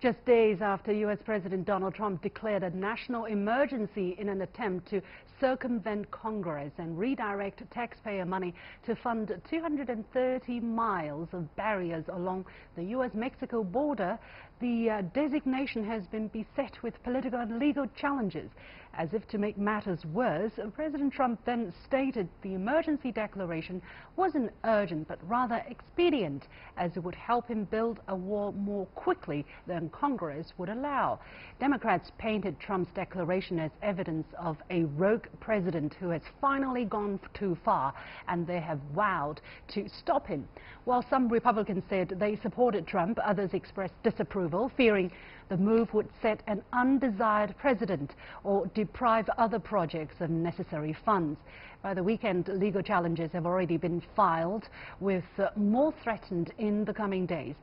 Just days after U.S. President Donald Trump declared a national emergency in an attempt to circumvent Congress and redirect taxpayer money to fund 230 miles of barriers along the U.S. Mexico border, the designation has been beset with political and legal challenges. As if to make matters worse, President Trump then stated the emergency declaration wasn't urgent but rather expedient, as it would help him build a wall more quickly than Congress would allow. Democrats painted Trump's declaration as evidence of a rogue president who has finally gone too far, and they have vowed to stop him. While some Republicans said they supported Trump, others expressed disapproval, fearing the move would set an undesired precedent or deprive other projects of necessary funds. By the weekend, legal challenges have already been filed, with more threatened in the coming days.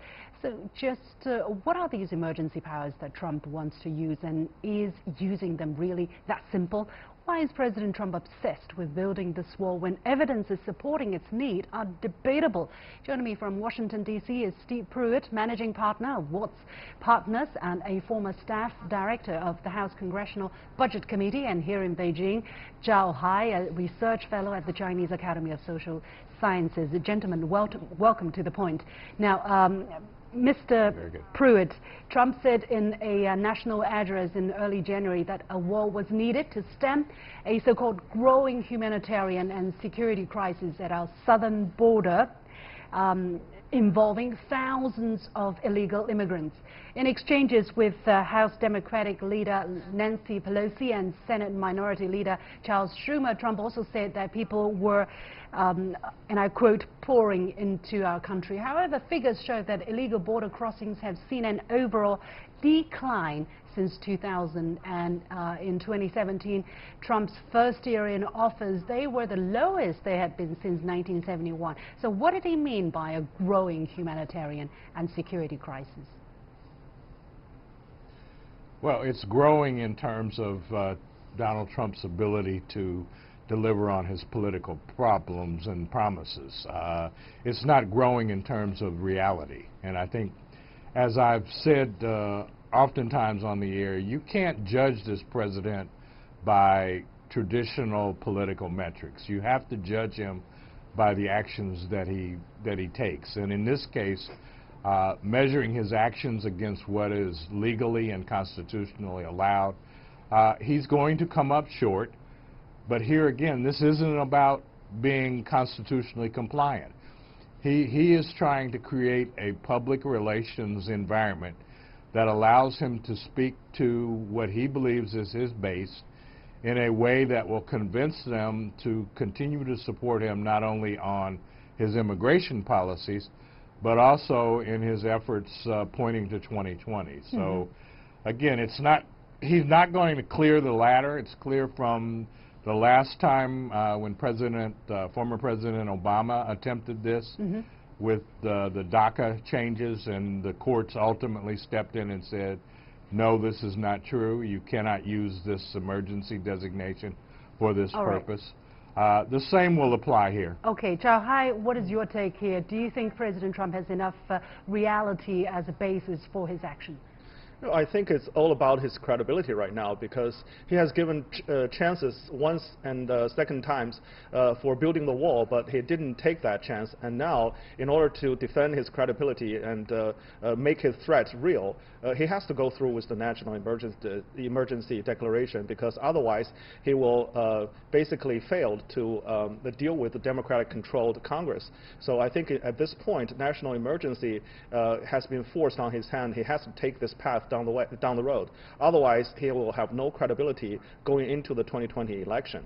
So just what are these emergency powers that Trump wants to use, and is using them really that simple? Why is President Trump obsessed with building this wall when evidences supporting its need are debatable? Joining me from Washington, D.C. is Steve Pruitt, managing partner of Watts Partners and a former staff director of the House Congressional Budget Committee, and here in Beijing, Zhao Hai, a research fellow at the Chinese Academy of Social Sciences. Gentlemen, welcome to The Point. Now, Mr. Pruitt, Trump said in a national address in early January that a wall was needed to stem a so-called growing humanitarian and security crisis at our southern border, involving thousands of illegal immigrants. In exchanges with House Democratic leader Nancy Pelosi and Senate Minority Leader Charles Schumer, Trump also said that people were, and I quote, pouring into our country. However, figures show that illegal border crossings have seen an overall decline since 2000, and in 2017, Trump's first year in office, they were the lowest they had been since 1971. So what did he mean by a growing humanitarian and security crisis? Well, it's growing in terms of Donald Trump's ability to deliver on his political problems and promises. It's not growing in terms of reality. And I think, as I've said oftentimes on the air, you can't judge this president by traditional political metrics. You have to judge him by the actions that he takes. And in this case, measuring his actions against what is legally and constitutionally allowed, he's going to come up short. But here again, this isn't about being constitutionally compliant. He is trying to create a public relations environment that allows him to speak to what he believes is his base in a way that will convince them to continue to support him not only on his immigration policies, but also in his efforts pointing to 2020. So again, he's not going to clear the ladder. It's clear from the last time when former President Obama attempted this with the DACA changes, and the courts ultimately stepped in and said, no, this is not true. You cannot use this emergency designation for this purpose. The same will apply here. Okay, Zhao Hai, what is your take here? Do you think President Trump has enough reality as a basis for his action? No, I think it's all about his credibility right now, because he has given chances once and second times for building the wall, but he didn't take that chance. And now, in order to defend his credibility and make his threats real, he has to go through with the national emergency declaration, because otherwise he will basically fail to deal with the Democratic-controlled Congress. So I think at this point, national emergency has been forced on his hand. He has to take this path down the road. Otherwise, he will have no credibility going into the 2020 election.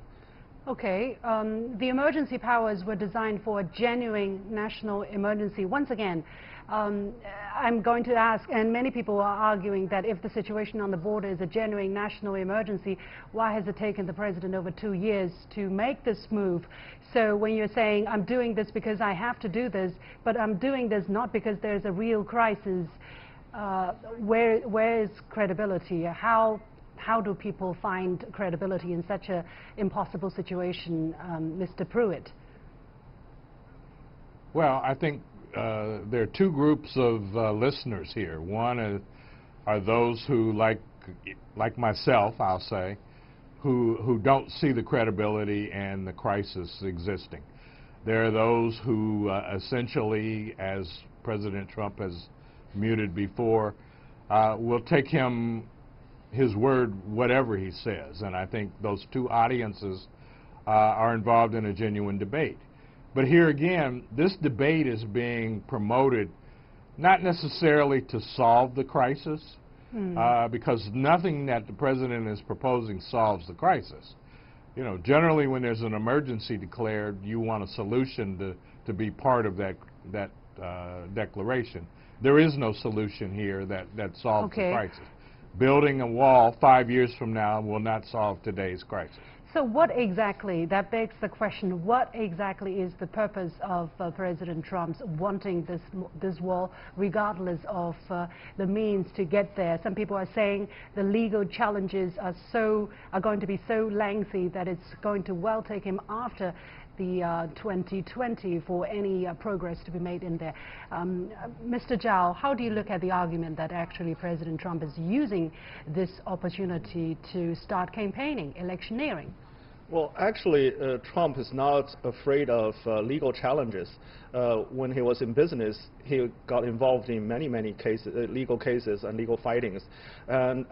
Okay, the emergency powers were designed for a genuine national emergency. Once again, I'm going to ask, and many people are arguing that if the situation on the border is a genuine national emergency, why has it taken the president over 2 years to make this move? So when you're saying, I'm doing this because I have to do this, but I'm doing this not because there's a real crisis, where is credibility? How do people find credibility in such an impossible situation, Mr. Pruitt? Well, I think there are two groups of listeners here. One are those who, like myself, I'll say, who don't see the credibility and the crisis existing. There are those who essentially, as President Trump has muted before, will take his word whatever he says. And I think those two audiences are involved in a genuine debate. But here again, this debate is being promoted not necessarily to solve the crisis, because nothing that the president is proposing solves the crisis. You know, generally when there's an emergency declared, you want a solution to be part of that declaration. There is no solution here that solves the crisis. Building a wall 5 years from now will not solve today's crisis. So what exactly, that begs the question, what exactly is the purpose of President Trump's wanting this wall, regardless of the means to get there? Some people are saying the legal challenges are going to be so lengthy that it's going to well take him after the 2020 for any progress to be made in there. Mr. Zhao, how do you look at the argument that actually President Trump is using this opportunity to start campaigning, electioneering? Well, actually, Trump is not afraid of legal challenges. When he was in business, he got involved in many cases, legal cases and legal fightings. And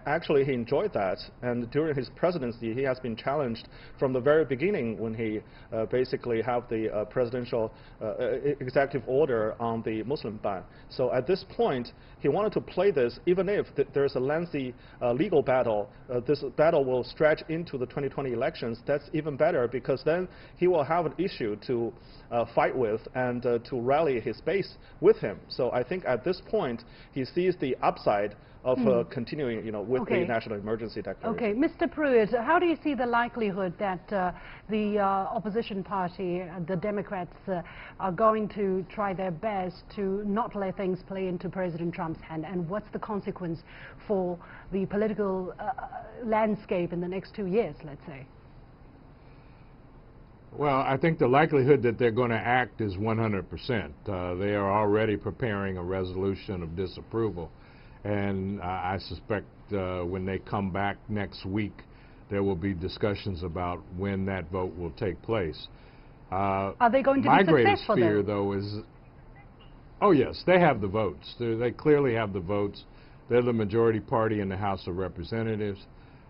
actually, he enjoyed that. And during his presidency, he has been challenged from the very beginning when he basically have the presidential executive order on the Muslim ban. So at this point, he wanted to play this, even if there's a lengthy legal battle. This battle will stretch into the 2020 elections. That's even better, because then he will have an issue to fight with and to rally his base with him. So I think at this point he sees the upside of continuing, with the national emergency declaration. Okay, Mr. Pruitt, how do you see the likelihood that the opposition party, the Democrats, are going to try their best to not let things play into President Trump's hand, and what's the consequence for the political landscape in the next 2 years, let's say? Well, I think the likelihood that they're going to act is 100%. They are already preparing a resolution of disapproval. And I suspect when they come back next week, there will be discussions about when that vote will take place. Are they going to be successful? My greatest fear, though, is... Oh, yes, they have the votes. They clearly have the votes. They're the majority party in the House of Representatives.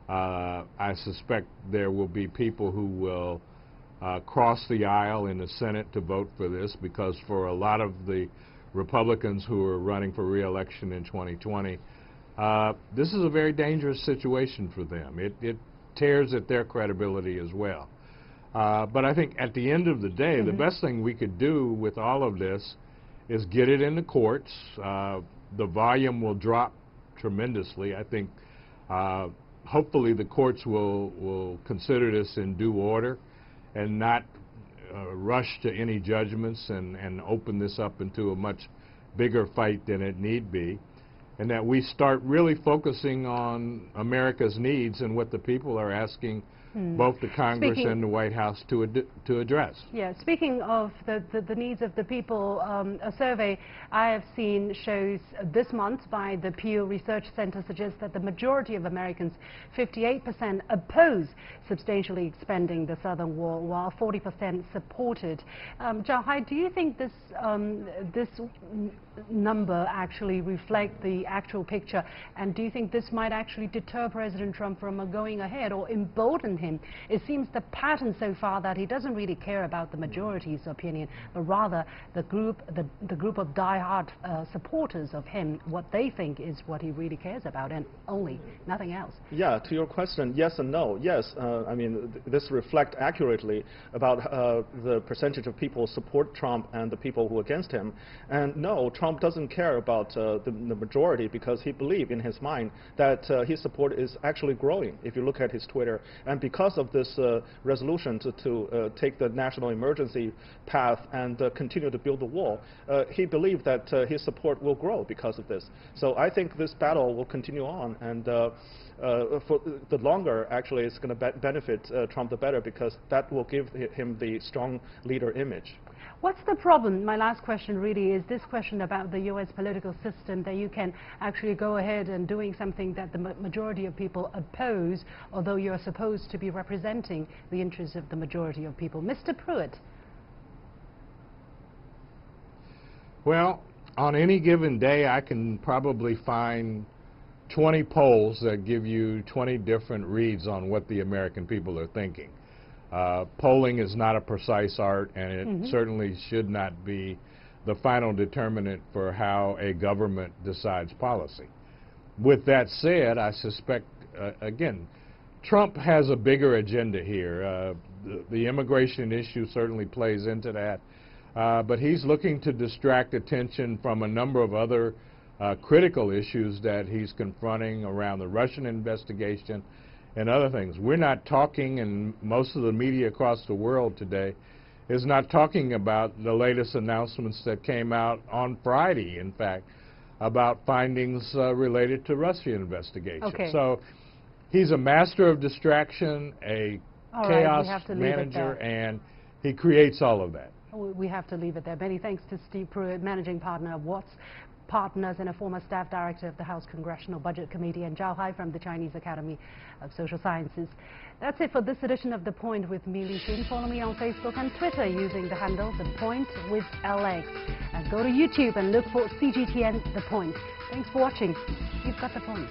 I suspect there will be people who will cross the aisle in the Senate to vote for this, because for a lot of the Republicans who are running for re-election in 2020, this is a very dangerous situation for them. It tears at their credibility as well. But I think at the end of the day, the best thing we could do with all of this is get it in the courts. The volume will drop tremendously. I think hopefully the courts will consider this in due order and not rush to any judgments and open this up into a much bigger fight than it need be, and that we start really focusing on America's needs and what the people are asking both the Congress and the White House to address. Yeah, speaking of the needs of the people, a survey I have seen shows this month by the Pew Research Center suggests that the majority of Americans, 58%, oppose substantially expanding the southern wall, while 40% support it. Zhao Hai, do you think this number actually reflect the actual picture, and do you think this might actually deter President Trump from going ahead or embolden him? It seems the pattern so far that he doesn't really care about the majority's opinion, but rather the group of die-hard supporters of him, what they think is what he really cares about, and only, nothing else. Yeah, to your question, yes and no. Yes, I mean, this reflects accurately about the percentage of people support Trump and the people who are against him. And no, Trump doesn't care about the majority, because he believes in his mind that his support is actually growing, if you look at his Twitter. And because of this resolution to take the national emergency path and continue to build the wall, he believed that his support will grow because of this. So I think this battle will continue on, and for the longer, actually, it's going to benefit Trump the better, because that will give him the strong leader image. What's the problem? My last question really is this question about the U.S. political system, that you can actually go ahead and doing something that the majority of people oppose, although you're supposed to be representing the interests of the majority of people. Mr. Pruitt. Well, on any given day, I can probably find 20 polls that give you 20 different reads on what the American people are thinking. Polling is not a precise art, and it certainly should not be the final determinant for how a government decides policy. With that said, I suspect, again, Trump has a bigger agenda here. The immigration issue certainly plays into that. But he's looking to distract attention from a number of other critical issues that he's confronting around the Russian investigation and other things. We're not talking, and most of the media across the world today is not talking about the latest announcements that came out on Friday, in fact, about findings related to Russia investigation. Okay. So he's a master of distraction, a chaos manager, and he creates all of that. We have to leave it there. Many thanks to Steve Pruitt, Managing Partner of Watts Partners and a former Staff Director of the House Congressional Budget Committee, and Zhao Hai from the Chinese Academy of Social Sciences. That's it for this edition of The Point with me, Li Xin. Follow me on Facebook and Twitter using the handle The Point with LX. And go to YouTube and look for CGTN The Point. Thanks for watching. You've got The Point.